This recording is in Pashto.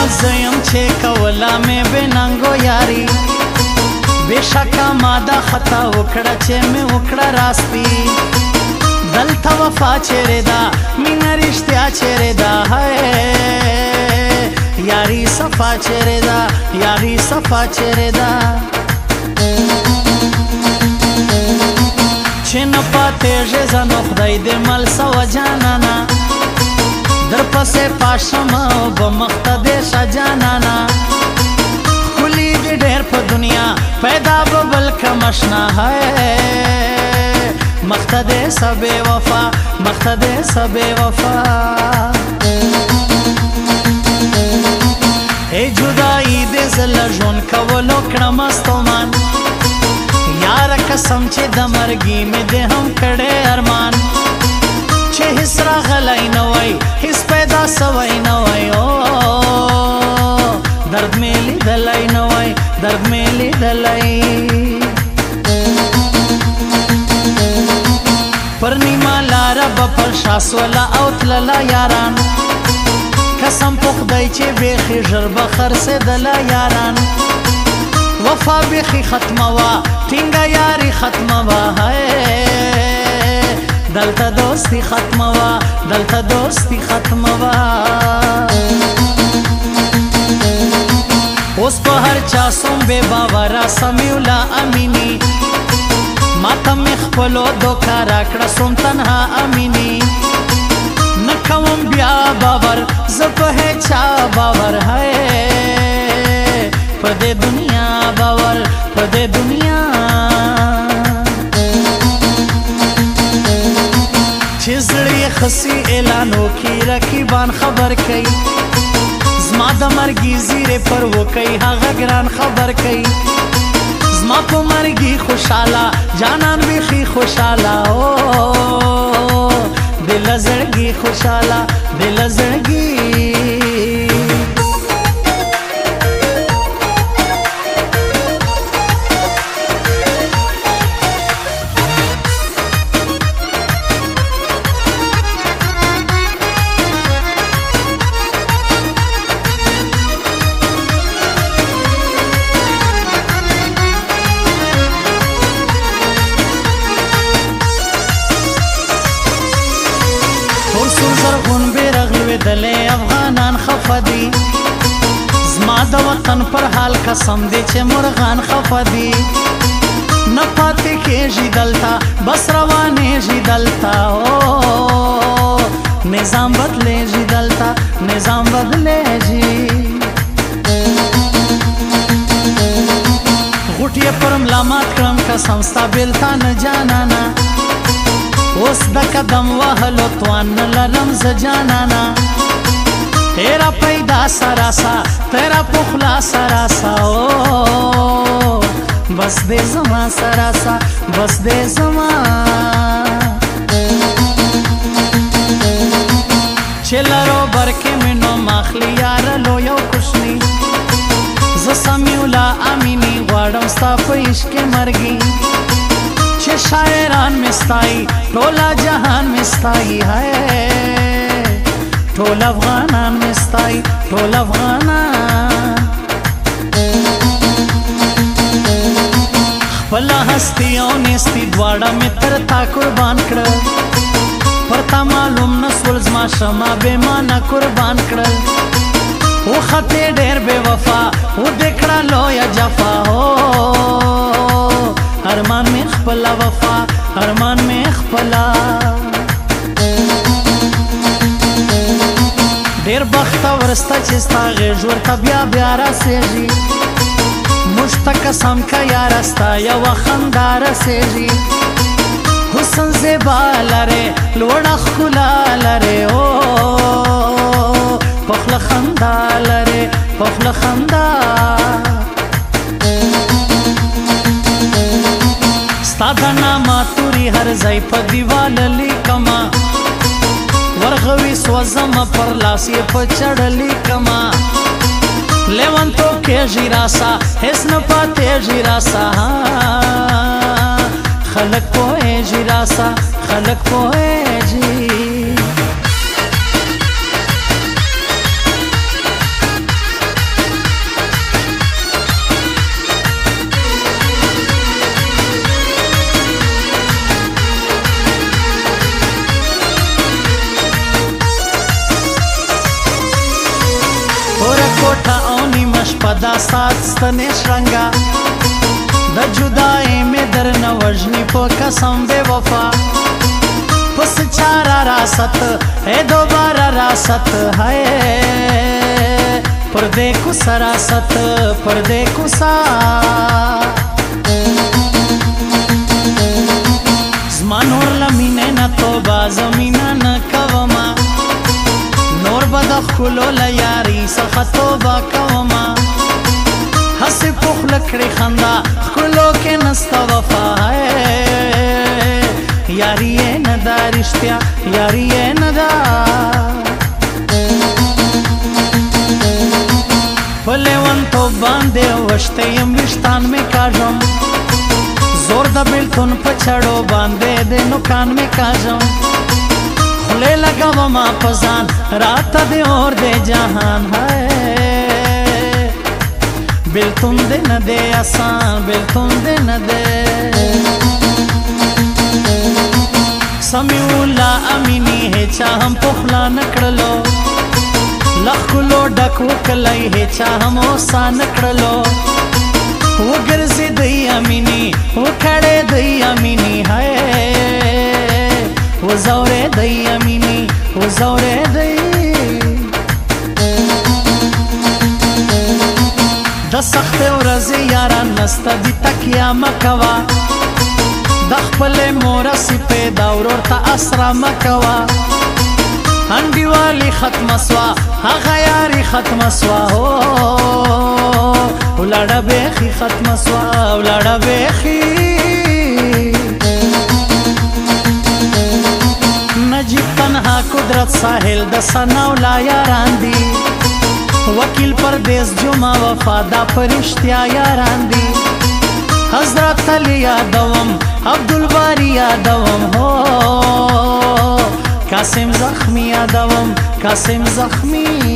زیم چه کولا می بننگو یاری بشکا مادا خطا وکړه چې می وکړه راستی دلته وفا چیرې دا مینه رښتیا چیرې دا یاری صفا چیرې دا یاری صفا چیرې دا چې نه پاتېږې زه نو خدای دې مل سوه جانانه در پسې پاشم او به مخته دې شه جانانه ښکلي دې ډېر په دنیا پیدا به بل کم اشنا مخته دې سه بې وفا مخته دې سه بې وفا ای جدایي دې زه له ژوند کولو کړم ستومان یاره قسم چې د مرګي مې دې هم کړی ارمان چې هیڅ راغلی نه وای هیڅ پیدا سوی نه وای درد مې لیدلی نه وای درد مې لیدلی پر نیمه لاره به پر شا سوله او تلله یاران قسم په خدای چې بیخي ژر به خرڅېدله یاران وفا بیخي ختمه وه ټینګه یاري ختمه وه دلته دوستی ختمه وه دلته دوستی ختمه وه اوس په هر چا سوم بې باوره سمیولا امینی ماته مې خپلو دوکه راکړه سوم تنها امینی نه کوم بیا باور زه په هیچا باور په دې دنیا باور په دې دنیا چې زړه یې خسي اعلانو کې رقیبان خبر کوي زما د مرګي زیرې پر وکوي هغه ګران خبر کوي زما په مرګي خوشاله جانان بیخي خوشاله دل زړګي خوشاله دل زړګي زرغون بیرغ لویدلی افغانان خفه دي زما د وطن پر حال قسم دی چې مرغان خفه دي نه پاتې کېږي دلته بس روانېږي دلته نظام بدلېږي دلته نظام بدلېږي غوټ یې پر ملا مات کړم قسم ستا بېلتا نه جانانه اوس د قدم وهلو توان نه لرم زه جانانه تیرا پیدا سراسا تیرا پخلا سراسا بس دې زما سراسا بس دې زما چې لرو برکې مې نوم اخلي یاره لویو کوشني زه سمیولا امیني غواړم ستا په عشق کې مرګي چې شاعران مستای ټولا جهان مستای ټول افغانان مستای ټول افغانان خپل هستی او نستی دواړه مې تر تا قربان کړل پر تا معلوم نسول زما شمع بې مانه قربان کړل وختې ډېر بې وفا ودې کړه لویه جفا ارمان میں خپلا وفا ارمان میں خپلا ډیر بخت ورستا چې ستا غېږ ورته بیا بیا راسېږي موږ ته قسم که یاره ستا یوه خندا رسېږي حسن زیبا لرې لوړه ښکلا لرې پخله خندا لرې پخله خندا ستا د نامه توري هر ځای په دیواله لیکمه ورغوي سوځمه پر لاس یې په چړه لیکمه لیونتوب کېږي راسه هېڅ نه پاتېږي راسه خلک پوهېږي راسه خلک پوهېږي سات ستنې شرنګا د جدای مې درنه وژني په قسم بې وفا پس چارا راست اے دوباره راست ہے پردے کو سراست پردے کو سا زما نور لمینه نه توبه زمینه نه کوما نور به د ښکلو له یاري څخه توبه کوما هسې پخله کړې خندا ښکلو کې نسته وفا یاري یې نه ده رښتیا یاري یې نه ده په لیونتوب باندې وشته یم ویښتان مې کاږم زور د بیلتون په چړو باندې د نوکان مې کاږم خولې لګومه په ځان راته د اور د جهان بیلتون دې نه دی آسان بیلتون دې نه دی سمیع الله امیني هیچا هم پخلا نه کړلو له ښکلو ډک وکلی هیچا هم اوسا نه کړلو وګرځېدی امیني وکړېدی امیني وځورېدی امیني وځورېدی د سختې ورځې یاران نسته دي تکیه مه کوه د خپلې مورسې پیدا ورور ته اسره مه کوه انډیوالي ختمه سوه هغه یاري ختمه سوه ولاړه بیخي ختمه سوه ولاړه بیخي نجیب تنها قدرت ساحل د ثناولا یاران دي وکیل پردیس جمعه وفادا پرشتیا یاران دي حضرت علی یادوم عبدالباری یادوم قاسم زخمی یادوم قاسم زخمی